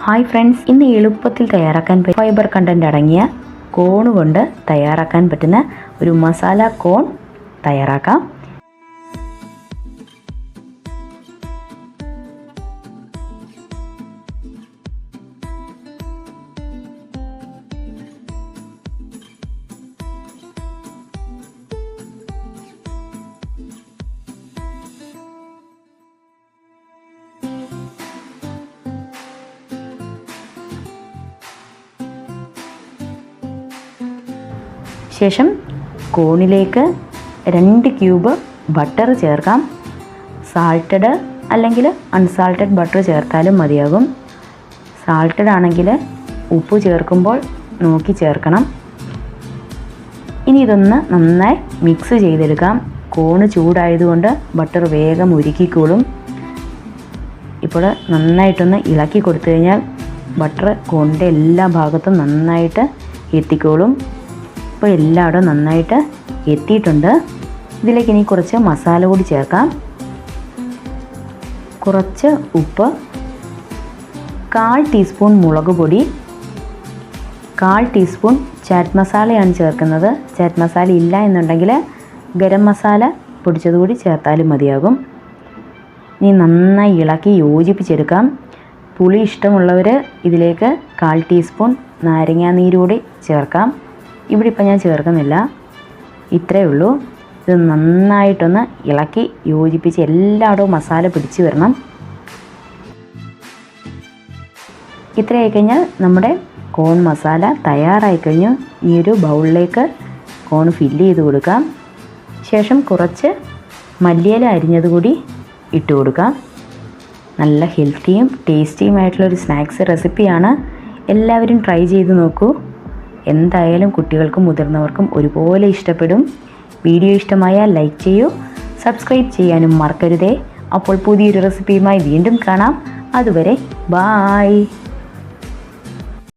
Hi friends, ഇന്ന് എളുപ്പത്തിൽ തയ്യാറാക്കാൻ ഫൈബർ കണ്ടന്റ് അടങ്ങിയ കോൺ കൊണ്ട് തയ്യാറാക്കാൻ പറ്റുന്ന ഒരു മസാല കോൺ തയ്യാറാക്കാം. ശേഷം കോണിലേക്ക് 2 ക്യൂബ് ബട്ടർ ചേർക്കാം. സാൾട്ടഡ് അല്ലെങ്കിൽ അൺസാൾട്ടഡ് ബട്ടർ ചേർത്താലും മതിയാകും. സാൾട്ടഡ് ആണെങ്കിൽ ഉപ്പ് ചേർക്കുമ്പോൾ നോക്കി ചേർക്കണം. ഇനി ഇതൊന്ന് നന്നായി മിക്സ് ചെയ്തെടുക്കാം. കോണ് ചൂടായതുകൊണ്ട് ബട്ടർ വേഗം ഉരുക്കിക്കോളും. ഇപ്പോൾ നന്നായിട്ടൊന്ന് ഇളക്കി കൊടുത്തു കഴിഞ്ഞാൽ ബട്ടർ കോണിൻ്റെ എല്ലാ ഭാഗത്തും നന്നായിട്ട് എത്തിക്കോളും. ഇപ്പോൾ എല്ലായിടും നന്നായിട്ട് എത്തിയിട്ടുണ്ട്. ഇതിലേക്ക് ഇനി കുറച്ച് മസാല കൂടി ചേർക്കാം. കുറച്ച് ഉപ്പ്, 1/4 ടീസ്പൂൺ മുളക് പൊടി, 1/4 ടീസ്പൂൺ ചാറ്റ് മസാലയാണ് ചേർക്കുന്നത്. ചാറ്റ് മസാല ഇല്ല എന്നുണ്ടെങ്കിൽ ഗരം മസാല പൊടിച്ചതുകൂടി ചേർത്താലും മതിയാകും. ഇനി നന്നായി ഇളക്കി യോജിപ്പിച്ചെടുക്കാം. പുളി ഇഷ്ടമുള്ളവർ ഇതിലേക്ക് 1/4 ടീസ്പൂൺ നാരങ്ങാനീര് ചേർക്കാം. ഇവിടെ ഇപ്പം ഞാൻ ചേർക്കുന്നില്ല. ഇത്രയേ ഉള്ളൂ. ഇത് നന്നായിട്ടൊന്ന് ഇളക്കി യോജിപ്പിച്ച് എല്ലായിടവും മസാല പിടിച്ച് വരണം. ഇത്രയായി കഴിഞ്ഞാൽ നമ്മുടെ കോൺ മസാല തയ്യാറായി കഴിഞ്ഞു. ഈ ഒരു ബൗളിലേക്ക് കോൺ ഫില്ല് ചെയ്ത് കൊടുക്കാം. ശേഷം കുറച്ച് മല്ലിയില അരിഞ്ഞത് കൂടി ഇട്ട് കൊടുക്കാം. നല്ല ഹെൽത്തിയും ടേസ്റ്റിയുമായിട്ടുള്ളൊരു സ്നാക്സ് റെസിപ്പിയാണ്. എല്ലാവരും ട്രൈ ചെയ്ത് നോക്കൂ. എന്തായാലും കുട്ടികൾക്കും മുതിർന്നവർക്കും ഒരുപോലെ ഇഷ്ടപ്പെടും. വീഡിയോ ഇഷ്ടമായാൽ ലൈക്ക് ചെയ്യൂ, സബ്സ്ക്രൈബ് ചെയ്യാനും മറക്കരുതേ. അപ്പോൾ പുതിയൊരു റെസിപ്പിയുമായി വീണ്ടും കാണാം. അതുവരെ ബായ്.